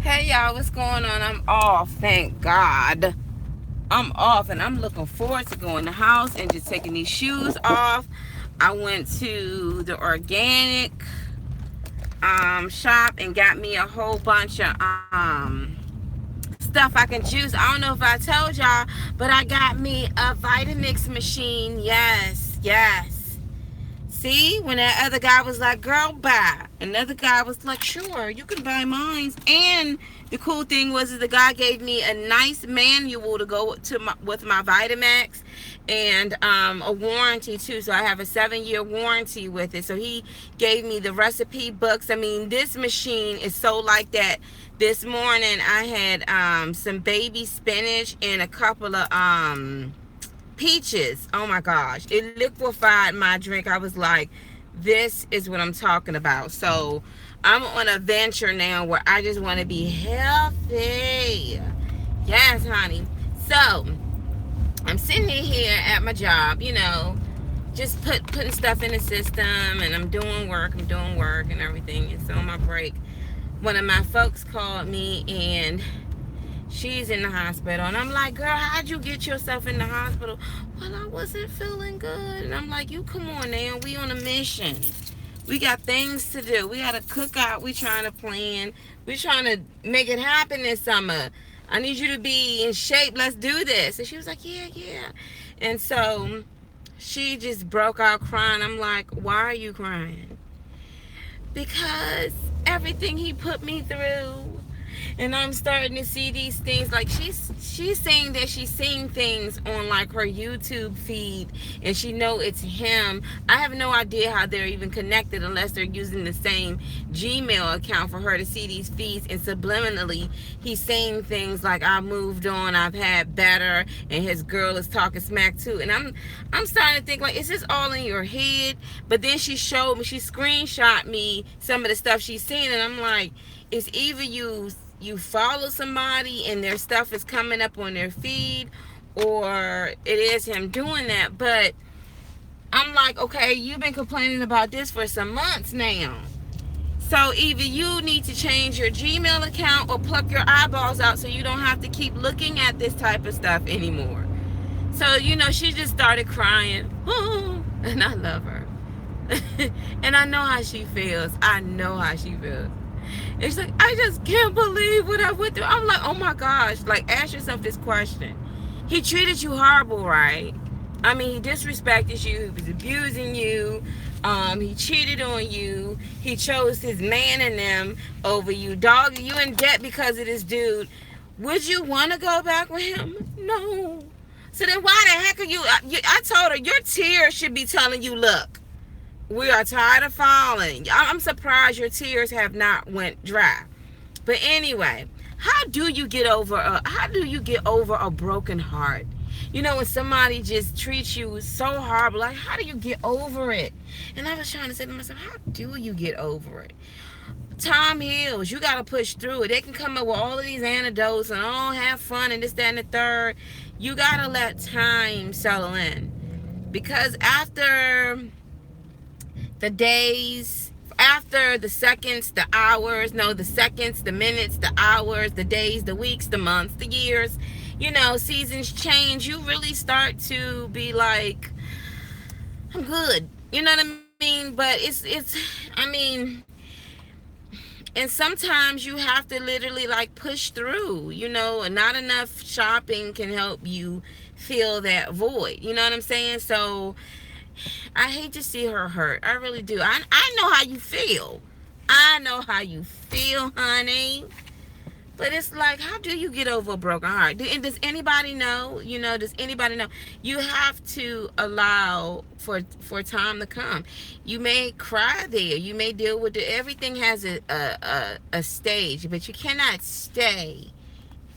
Hey y'all, what's going on? I'm off, thank God. I'm off and I'm looking forward to going to the house and just taking these shoes off. I went to the organic shop and got me a whole bunch of stuff I can juice. I don't know if I told y'all, but I got me a Vitamix machine. Yes, yes. See, when that other guy was like, girl, buy. Another guy was like, sure, you can buy mine. And the cool thing was the guy gave me a nice manual to go to with my Vitamax and a warranty too. So I have a 7-year warranty with it. So he gave me the recipe books. I mean, this machine is so like that. This morning I had some baby spinach and a couple of peaches. Oh my gosh, it liquefied my drink. I was like, this is what I'm talking about. So I'm on a venture now where I just want to be healthy. Yes, honey. So I'm sitting here at my job, just putting stuff in the system, and I'm doing work. And everything. It's on my break. One of my folks called me, and she's in the hospital. And I'm like, girl, how'd you get yourself in the hospital? Well, I wasn't feeling good. And I'm like, you come on now. We on a mission. We got things to do. We got a cookout. We trying to plan. We trying to make it happen this summer. I need you to be in shape. Let's do this. And she was like, yeah, yeah. And so she just broke out crying. I'm like, why are you crying? Because everything he put me through, and I'm starting to see these things. Like she's saying that she's seeing things on like her YouTube feed, and she know it's him. I have no idea how they're even connected unless they're using the same Gmail account for her to see these feeds. And subliminally, he's saying things like, "I moved on, I've had better," and his girl is talking smack too. And I'm starting to think like, is this all in your head? But then she showed me, she screenshot me some of the stuff she's seen, and I'm like, it's either you follow somebody and their stuff is coming up on their feed, or it is him doing that. But I'm like, okay, you've been complaining about this for some months now. So either you need to change your Gmail account or pluck your eyeballs out so you don't have to keep looking at this type of stuff anymore. So, she just started crying. And I love her. And I know how she feels. I know how she feels. It's like, I just can't believe what I went through. I'm like, oh my gosh. Like, ask yourself this question. He treated you horrible, right? I mean, he disrespected you. He was abusing you. He cheated on you. He chose his man and them over you. Dog, you in debt because of this dude. Would you want to go back with him? No. So then why the heck are you? I told her, your tears should be telling you, look, we are tired of falling. I'm surprised your tears have not went dry. But anyway, how do you get over a broken heart? When somebody just treats you so horrible, like, how do you get over it? And I was trying to say to myself, how do you get over it? Time heals. You got to push through it. They can come up with all of these antidotes and have fun and this, that, and the third. You got to let time settle in. Because after the days, after the seconds, the hours, no, the seconds, the minutes, the hours, the days, the weeks, the months, the years, seasons change. You really start to be like, I'm good. You know what I mean? But I mean, and sometimes you have to literally like push through, and not enough shopping can help you fill that void. You know what I'm saying? So I hate to see her hurt. I really do. I know how you feel. I know how you feel, honey. But it's like, how do you get over a broken heart? And does anybody know? Does anybody know? You have to allow for time to come. You may cry there. You may deal with it. Everything has a stage, but you cannot stay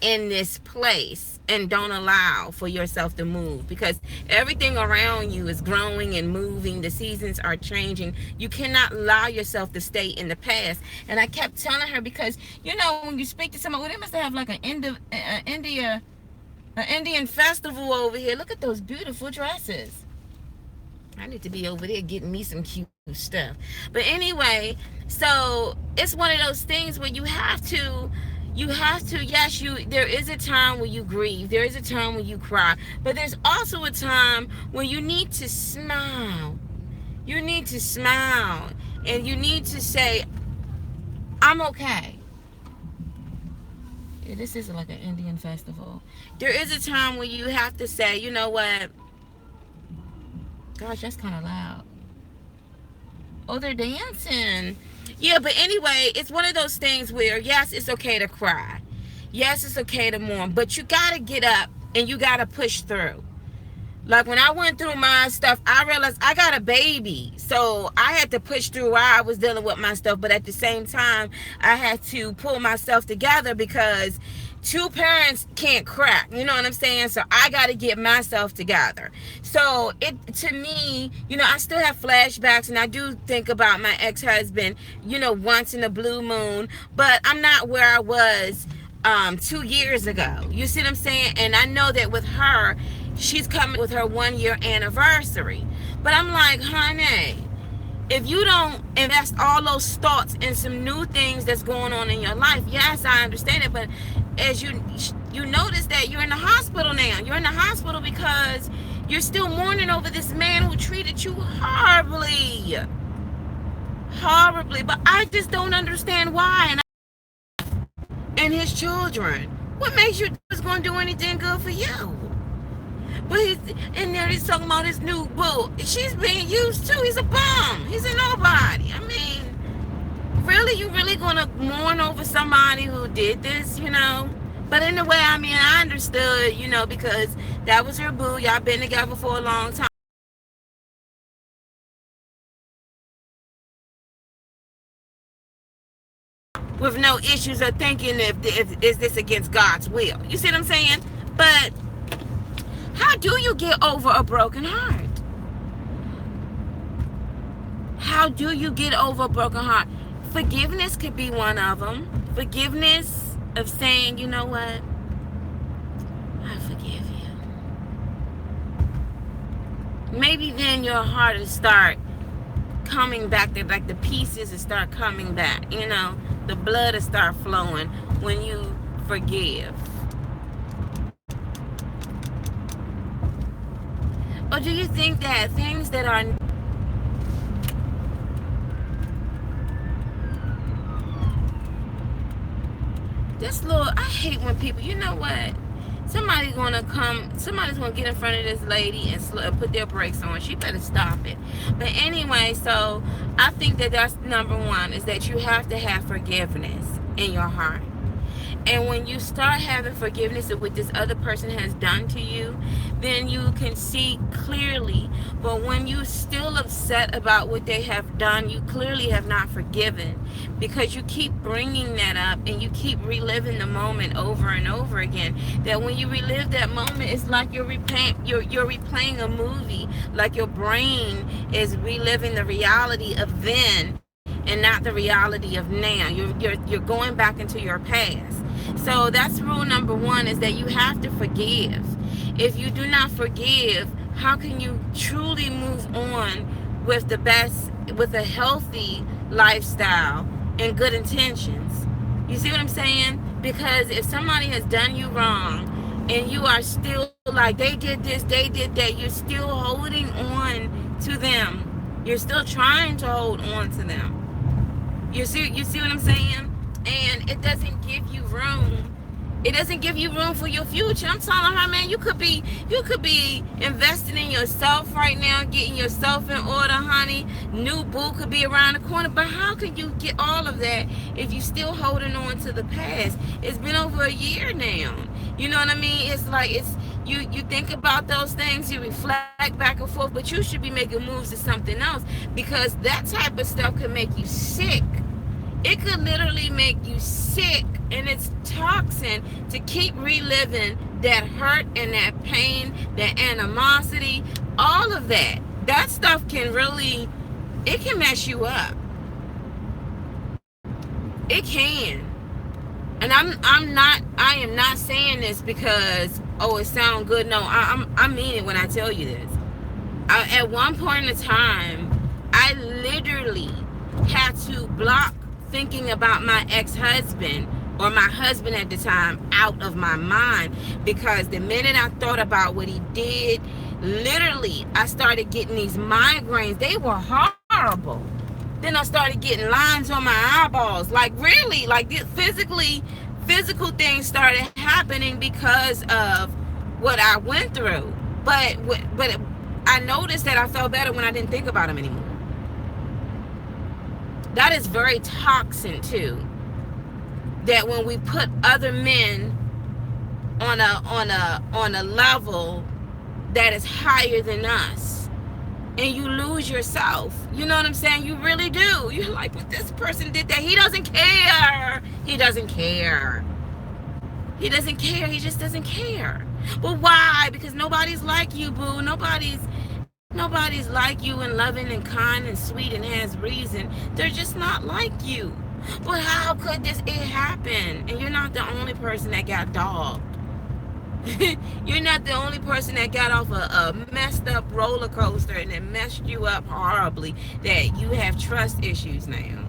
in this place and don't allow for yourself to move, because everything around you is growing and moving. The seasons are changing. You cannot allow yourself to stay in the past. And I kept telling her, because when you speak to someone, well, they must have like an Indian festival over here. Look at those beautiful dresses. I need to be over there getting me some cute stuff. But anyway, so it's one of those things where you have to You have to, yes, there is a time when you grieve, there is a time when you cry, but there's also a time when you need to smile. You need to smile, and you need to say, I'm okay. Yeah, this is like an Indian festival. There is a time when you have to say, you know what? Gosh, that's kind of loud. Oh, they're dancing. Yeah, but anyway, it's one of those things where, yes, it's okay to cry. Yes, it's okay to mourn, but you got to get up and you got to push through. Like when I went through my stuff, I realized I got a baby. So I had to push through while I was dealing with my stuff. But at the same time, I had to pull myself together because two parents can't crack. You know what I'm saying? So I got to get myself together. So to me, I still have flashbacks and I do think about my ex-husband, once in a blue moon. But I'm not where I was 2 years ago. You see what I'm saying? And I know that with her, she's coming with her 1 year anniversary. But I'm like, honey, if you don't invest all those thoughts in some new things that's going on in your life, yes, I understand it. But as you notice that you're in the hospital now. You're in the hospital because you're still mourning over this man who treated you horribly. Horribly. But I just don't understand why. And his children. What makes you think it's going to do anything good for you? But in there he's talking about his new boo. She's being used too. He's a bum. He's a nobody. I mean, really? You really gonna mourn over somebody who did this, But in a way, I mean, I understood, because that was her boo. Y'all been together for a long time. With no issues of thinking if is this against God's will. You see what I'm saying? But how do you get over a broken heart? How do you get over a broken heart? Forgiveness could be one of them. Forgiveness of saying, you know what? I forgive you. Maybe then your heart will start coming back. Like the pieces will start coming back. The blood will start flowing when you forgive. Or do you think that things that are I hate when people, you know what? Somebody's gonna get in front of this lady and put their brakes on. She better stop it. But anyway, so I think that that's number one, is that you have to have forgiveness in your heart. And when you start having forgiveness of what this other person has done to you, then you can see clearly. But when you're still upset about what they have done, you clearly have not forgiven, because you keep bringing that up and you keep reliving the moment over and over again. That when you relive that moment, it's like you're replaying a movie. Like your brain is reliving the reality of then and not the reality of now. You're going back into your past. So that's rule number one, is that you have to forgive. If you do not forgive, how can you truly move on with with a healthy lifestyle and good intentions? You see what I'm saying? Because if somebody has done you wrong and you are still like, they did this, they did that, you're still holding on to them. You're still trying to hold on to them. You see what I'm saying? And it doesn't give you room. It doesn't give you room for your future. I'm telling her, man, you could be investing in yourself right now, getting yourself in order, honey. New boo could be around the corner. But how can you get all of that if you're still holding on to the past? It's been over a year now. You know what I mean? It's like you think about those things, you reflect back and forth, but you should be making moves to something else, because that type of stuff could make you sick. It could literally make you sick, and it's toxin to keep reliving that hurt and that pain, that animosity, all of that. That stuff can mess you up. It can. And I am not saying this because, it sounds good. No, I mean it when I tell you this. At one point in time, I literally had to block thinking about my ex-husband or my husband at the time out of my mind, because the minute I thought about what he did, literally I started getting these migraines. They were horrible. Then I started getting lines on my eyeballs, like really, like physical things started happening because of what I went through. But I noticed that I felt better when I didn't think about him anymore. That is very toxic too. That when we put other men on a level that is higher than us, and you lose yourself. You know what I'm saying? You really do. You're like, but this person did that. He doesn't care. He doesn't care. He doesn't care. He just doesn't care. But why? Because nobody's like you, boo. Nobody's like you and loving and kind and sweet and has reason. They're just not like you. But how could it happen? And you're not the only person that got dogged. You're not the only person that got off a messed up roller coaster and it messed you up horribly, that you have trust issues now.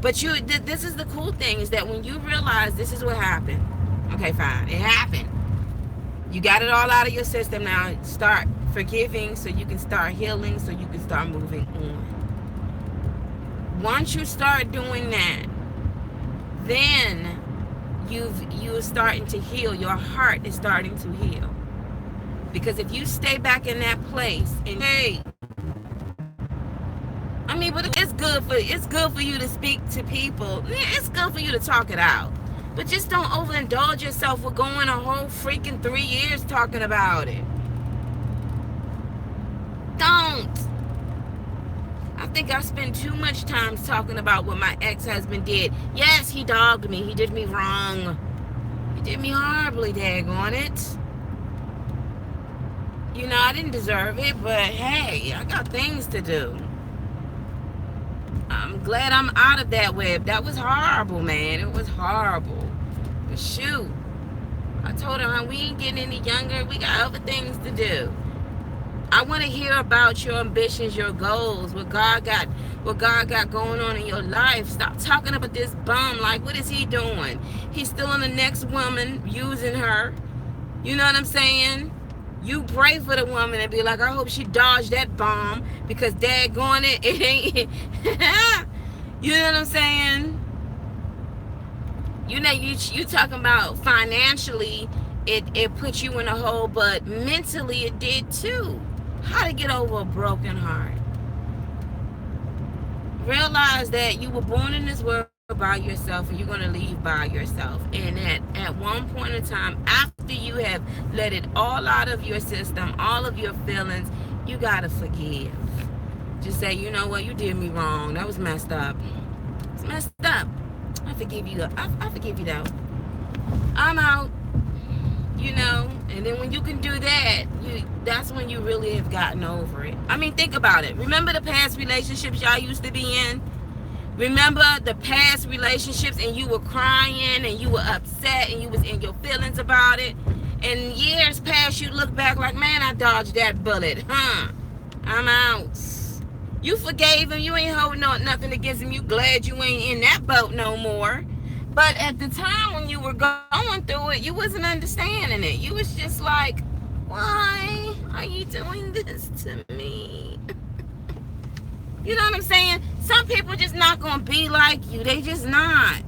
But this is the cool thing, is that when you realize this is what happened, okay, fine, it happened. You got it all out of your system now. Start forgiving so you can start healing, so you can start moving on. Once you start doing that, then you're starting to heal. Your heart is starting to heal. Because if you stay back in that place and hey, I mean, but it's good for you to speak to people. It's good for you to talk it out. But just don't overindulge yourself with going a whole freaking 3 years talking about it. Don't. I think I spent too much time talking about what my ex-husband did. Yes, he dogged me. He did me wrong. He did me horribly, daggone it. You know, I didn't deserve it, but hey, I got things to do. I'm glad I'm out of that web. That was horrible, man. It was horrible. But shoot, I told him we ain't getting any younger. We got other things to do. I want to hear about your ambitions, your goals, what God got going on in your life. Stop talking about this bum. Like, what is he doing? He's still on the next woman, using her. You know what I'm saying? You pray for the woman and be like, I hope she dodged that bomb, because daggone it ain't. You know what I'm saying? You know, you talking about financially, it put you in a hole, but mentally it did too. How to get over a broken heart. Realize that you were born in this world by yourself and you're going to leave by yourself. And at one point in time, after you have let it all out of your system, all of your feelings, you got to forgive. Just say, you know what, you did me wrong. That was messed up. It's messed up. I forgive you. I forgive you though. I'm out. You know, and then when you can do that, that's when you really have gotten over it. I mean, think about it. Remember the past relationships y'all used to be in? Remember the past relationships, and you were crying and you were upset and you was in your feelings about it. And years past, you look back like, man, I dodged that bullet. I'm out. You forgave him. You ain't holding on nothing against him. You glad you ain't in that boat no more. But at the time when you were going through it, you wasn't understanding it. You was just like, why are you doing this to me? You know what I'm saying? Some people just not going to be like you. They just not.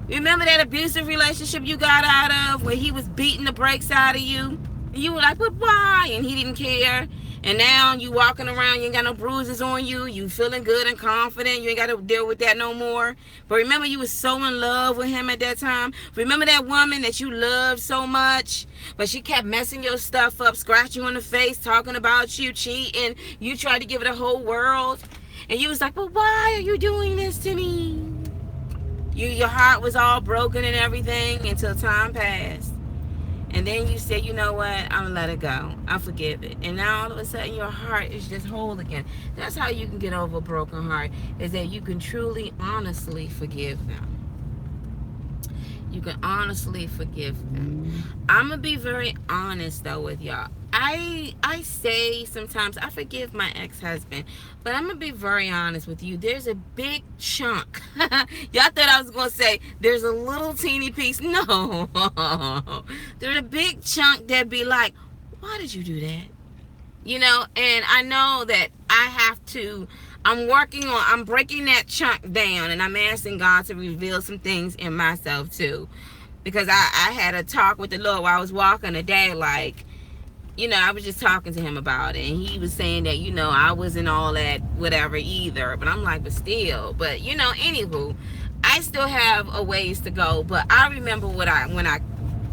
Remember that abusive relationship you got out of where he was beating the brakes out of you? And you were like, but why? And he didn't care. And now you walking around, you ain't got no bruises on you. You feeling good and confident. You ain't got to deal with that no more. But remember, you was so in love with him at that time. Remember that woman that you loved so much, but she kept messing your stuff up, scratching you in the face, talking about you, cheating. You tried to give it a whole world. And you was like, but why are you doing this to me? Your heart was all broken and everything until time passed. And then you said, you know what, I'm going to let it go. I forgive it. And now all of a sudden your heart is just whole again. That's how you can get over a broken heart, is that you can truly, honestly forgive them. You can honestly forgive them. I'm going to be very honest, though, with y'all. I say sometimes I forgive my ex-husband, but I'm gonna be very honest with you. There's a big chunk. Y'all thought I was gonna say there's a little teeny piece. No, there's a big chunk that be like, why did you do that? And I know that I have to. I'm breaking that chunk down, and I'm asking God to reveal some things in myself too, because I had a talk with the Lord while I was walking today, like. I was just talking to him about it, and he was saying that, I wasn't all that whatever either. But I'm like, but still. But, anywho, I still have a ways to go. But I remember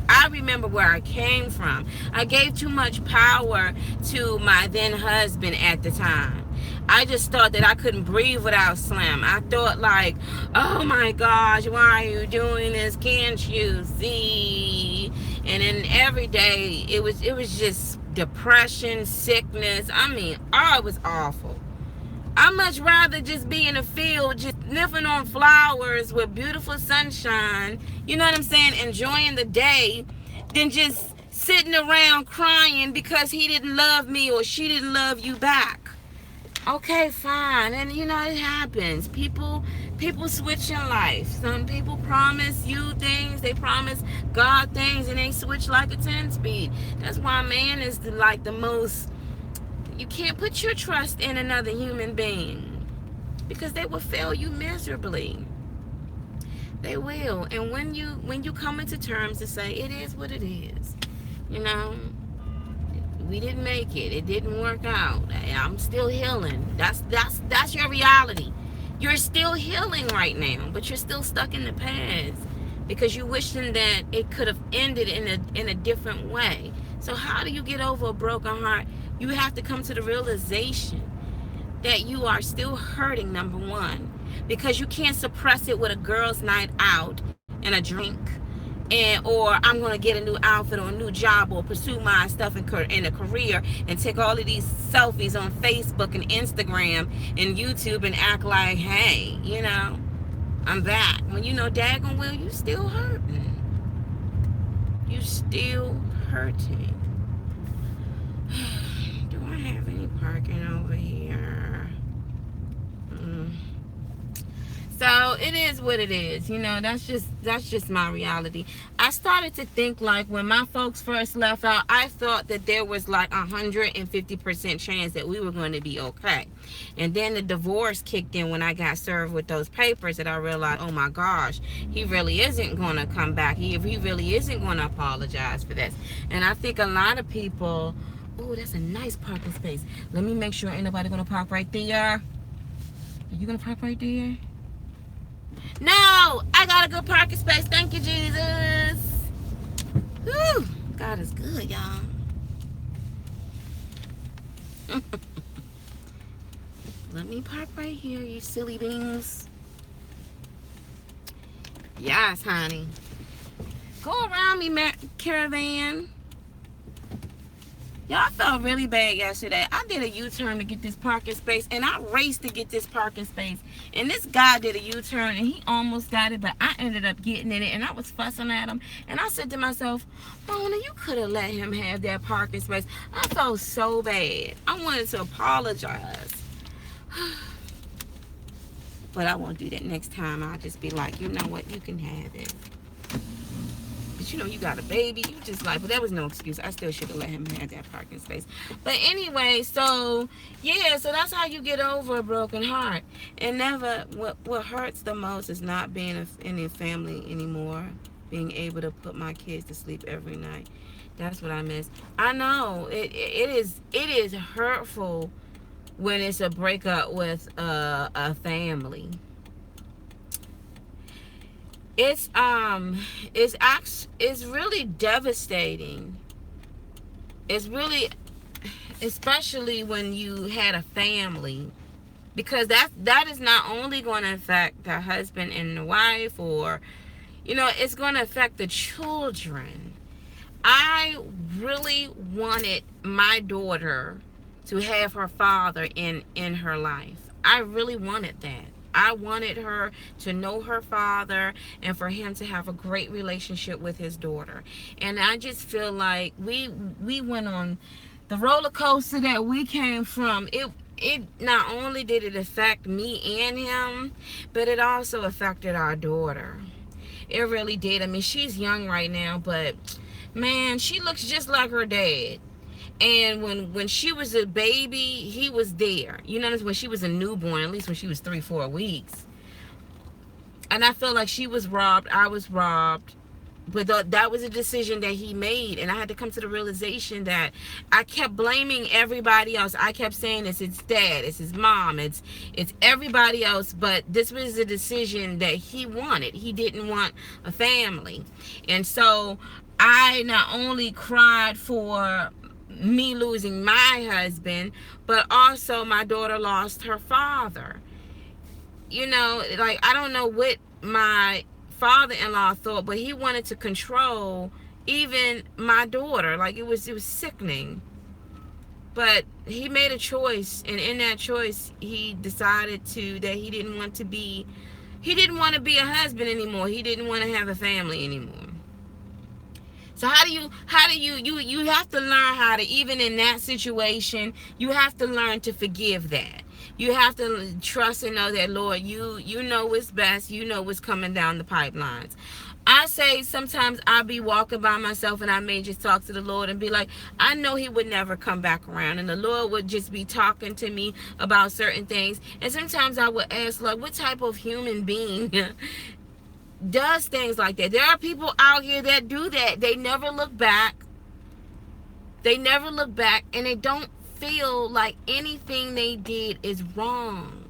I remember where I came from. I gave too much power to my then husband at the time. I just thought that I couldn't breathe without Slim. I thought like, oh my gosh, why are you doing this? Can't you see? And then every day it was just depression, sickness. I mean, it was awful. I'd much rather just be in the field, just sniffing on flowers with beautiful sunshine, you know what I'm saying, enjoying the day, than just sitting around crying because he didn't love me or she didn't love you back. Okay, fine. And it happens. People switch in life. Some people promise you things, they promise God things, and they switch like a 10-speed. That's why man is like the most. You can't put your trust in another human being, because they will fail you miserably. They will. And when you come into terms to say it is what it is, we didn't make it. It didn't work out. I'm still healing. That's your reality. You're still healing right now, but you're still stuck in the past because you're wishing that it could have ended in a different way. So how do you get over a broken heart? You have to come to the realization that you are still hurting, number one, because you can't suppress it with a girl's night out and a drink. Or I'm going to get a new outfit or a new job or pursue my stuff in a career and take all of these selfies on Facebook and Instagram and YouTube and act like, hey, I'm back. When daggone well, you still hurting. You still hurting. Do I have any parking over here? So it is what it is. That's just my reality. I started to think like when my folks first left out, I thought that there was like 150% chance that we were going to be okay. And then the divorce kicked in when I got served with those papers, that I realized, oh my gosh, he really isn't going to come back. He really isn't going to apologize for this. And I think a lot of people, oh, that's a nice parking space. Let me make sure ain't nobody going to park right there. Are you going to park right there? No, I got a good parking space. Thank you, Jesus. Whew, God is good, y'all. Let me park right here, you silly beans. Yes, honey. Go around me, caravan. Y'all felt really bad yesterday. I did a U-turn to get this parking space, and I raced to get this parking space. And this guy did a U-turn, and he almost got it, but I ended up getting in it, and I was fussing at him. And I said to myself, Mona, you could have let him have that parking space. I felt so bad. I wanted to apologize. But I won't do that next time. I'll just be like, you know what? You can have it. You got a baby. You just like, but that was no excuse. I still should have let him have that parking space. But anyway, so yeah, so that's how you get over a broken heart. And what hurts the most is not being in a family anymore, being able to put my kids to sleep every night. That's what I miss. I know it is hurtful when it's a breakup with a family. It's really devastating. It's really, especially when you had a family, because that is not only going to affect the husband and the wife, or it's going to affect the children. I really wanted my daughter to have her father in her life. I really wanted that. I wanted her to know her father and for him to have a great relationship with his daughter. And I just feel like we went on The roller coaster that we came from, it not only did it affect me and him, but it also affected our daughter. It really did. I mean, she's young right now, but man, she looks just like her dad. And when she was a baby, he was there. You know, when she was a newborn, at least when she was 3 4 weeks. And I feel like she was robbed. I was robbed. But that was a decision that he made, and I had to come to the realization that I kept blaming everybody else. I kept saying it's his dad, it's his mom, it's everybody else. But this was a decision that he wanted. He didn't want a family, and so I not only cried for me losing my husband, but also my daughter lost her father. You know, like, I don't know what my father-in-law thought, but he wanted to control even my daughter. Like, it was sickening. But he made a choice, and in that choice he decided that he didn't want to be a husband anymore. He didn't want to have a family anymore. So you have to learn how to, even in that situation, you have to learn to forgive that. You have to trust and know that, Lord, you know what's best. You know what's coming down the pipelines. I say sometimes I'll be walking by myself and I may just talk to the Lord and be like, I know he would never come back around. And the Lord would just be talking to me about certain things. And sometimes I would ask, like, what type of human being does things like that? There are people out here that do that. They never look back. They never look back, and they don't feel like anything they did is wrong.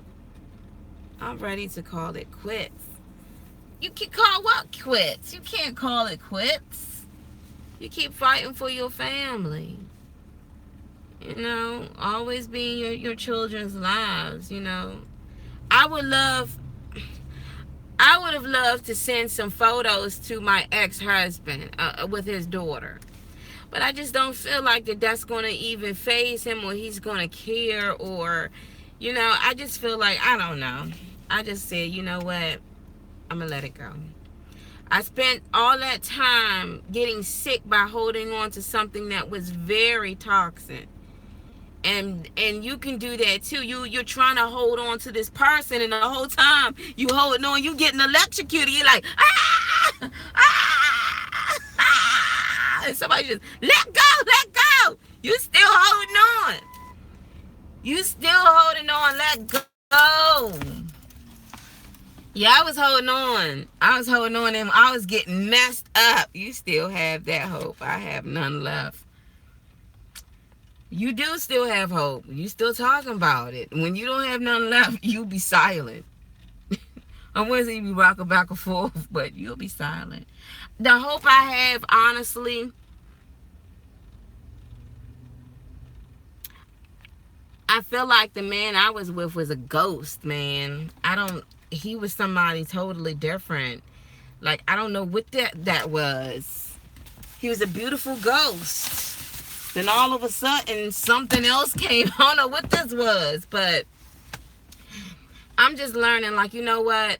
I'm ready to call it quits. You can call what quits? You can't call it quits. You keep fighting for your family. You know, always be in your children's lives, you know. I would have loved to send some photos to my ex-husband with his daughter. But I just don't feel like that's going to even faze him, or he's going to care, or, you know, I just feel like, I don't know. I just said, you know what? I'm going to let it go. I spent all that time getting sick by holding on to something that was very toxic. And you can do that too. You're trying to hold on to this person, and the whole time you holding on, you getting electrocuted. You're like, ah, ah, ah, and somebody just let go. You still holding on. You still holding on. Let go. Yeah, I was holding on. And I was getting messed up. You still have that hope. I have none left. You do still have hope. You still talking about it. When you don't have none left, you be silent. I wasn't even rocking back and forth, but you'll be silent. The hope I have, honestly, I feel like the man I was with was a ghost, man. He was somebody totally different. Like, I don't know what that was. He was a beautiful ghost. Then all of a sudden, something else came. I don't know what this was, but I'm just learning, like, you know what?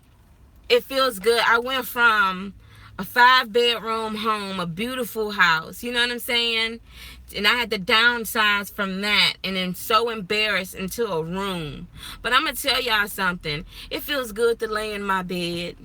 It feels good. I went from a 5-bedroom home, a beautiful house, you know what I'm saying? And I had to downsize from that, and then so embarrassed into a room. But I'm going to tell y'all something. It feels good to lay in my bed.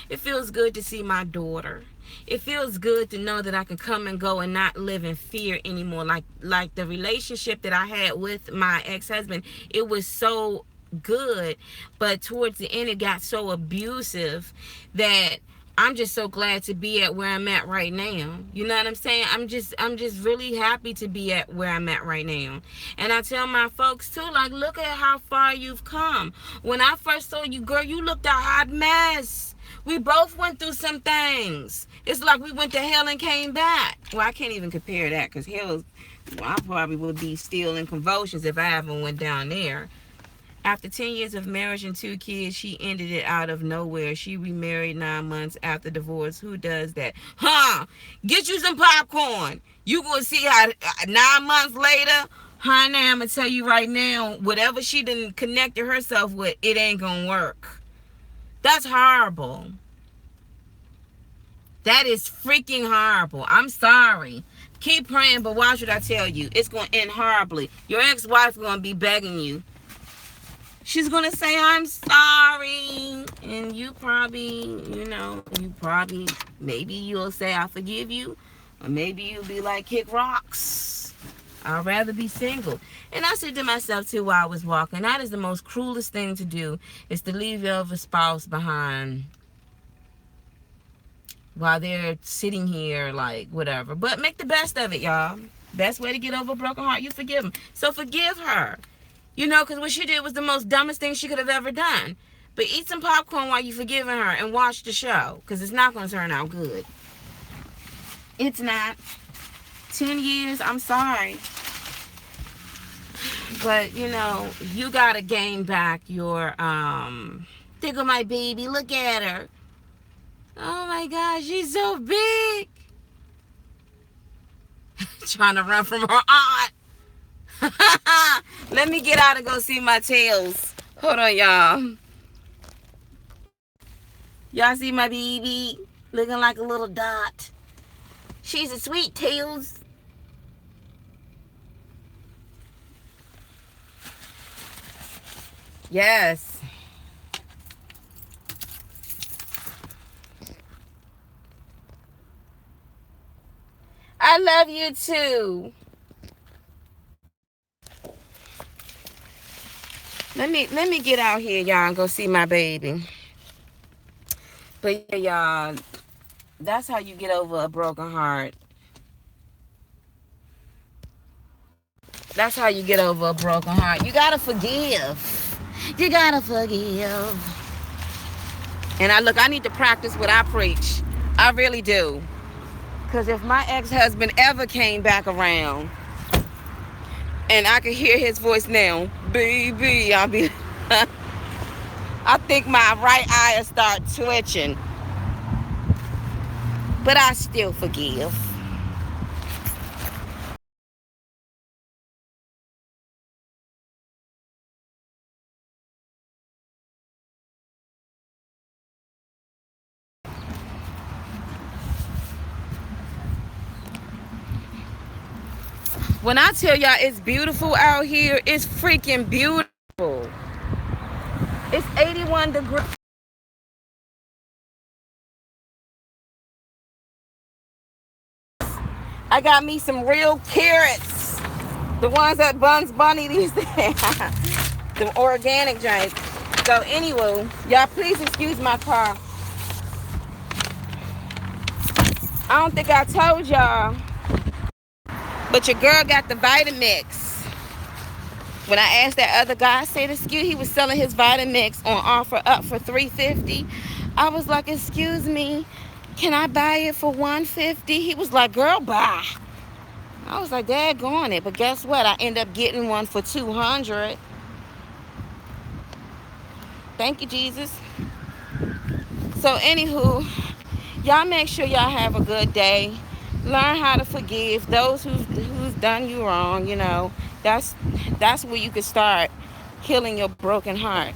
It feels good to see my daughter. It feels good to know that I can come and go and not live in fear anymore. Like the relationship that I had with my ex-husband, it was so good, but towards the end it got so abusive that I'm just so glad to be at where I'm at right now. You know what I'm saying? I'm just really happy to be at where I'm at right now. And I tell my folks too, like, look at how far you've come. When I first saw you, girl, you looked a hot mess. We both went through some things. It's like we went to hell and came back. Well, I can't even compare that, because hell, I probably would be still in convulsions if I ever went down there. After 10 years of marriage and 2 kids, she ended it out of nowhere. She remarried 9 months after divorce. Who does that? Huh? Get you some popcorn. You gonna see how 9 months later, honey, I'm gonna tell you right now, whatever she didn't connect herself with, it ain't gonna work. That's horrible. That is freaking horrible. I'm sorry. Keep praying, but watch what I tell you. It's going to end horribly. Your ex-wife going to be begging you. She's going to say, I'm sorry. And you probably, maybe you'll say, I forgive you. Or maybe you'll be like, kick rocks. I'd rather be single. And I said to myself, too, while I was walking, that is the most cruelest thing to do, is to leave your other spouse behind while they're sitting here, like, whatever. But make the best of it, y'all. Best way to get over a broken heart, you forgive them. So forgive her. Because what she did was the most dumbest thing she could have ever done. But eat some popcorn while you're forgiving her and watch the show, because it's not going to turn out good. It's not. 10 years, I'm sorry. But, you got to gain back your, think of my baby, look at her. Oh my gosh, she's so big. Trying to run from her aunt. Let me get out and go see my tails. Hold on, y'all. Y'all see my baby? Looking like a little dot. She's a sweet tails. Yes. I love you too. Let me get out here, y'all, and go see my baby. But yeah, y'all, that's how you get over a broken heart. That's how you get over a broken heart. You gotta forgive. You gotta forgive. And I need to practice what I preach. I really do. Because if my ex-husband ever came back around and I could hear his voice now, baby, I'll be... I think my right eye will start twitching. But I still forgive. When I tell y'all it's beautiful out here, it's freaking beautiful. It's 81 degrees. I got me some real carrots. The ones that Buns Bunny these days. The organic joints. So anyway, y'all please excuse my car. I don't think I told y'all, but your girl got the Vitamix. When I asked that other guy, I said, excuse, he was selling his Vitamix on offer up for $3.50. I was like, excuse me, can I buy it for $1.50? He was like, girl, buy. I was like, daggone it. But guess what? I end up getting one for $200. Thank you, Jesus. So anywho, y'all make sure y'all have a good day. Learn how to forgive those who's done you wrong. That's where you can start healing your broken heart.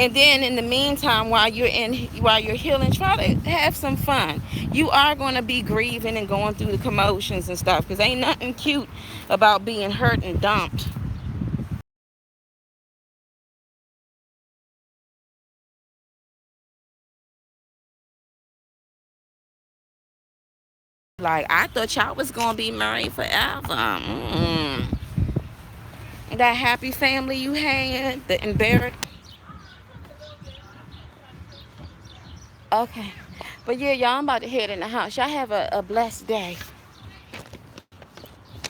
And then in the meantime, while you're healing, try to have some fun. You are going to be grieving and going through the commotions and stuff, because ain't nothing cute about being hurt and dumped. Like, I thought y'all was going to be married forever. And that happy family you had, the embarrassed. Okay. But yeah, y'all, I'm about to head in the house. Y'all have a blessed day.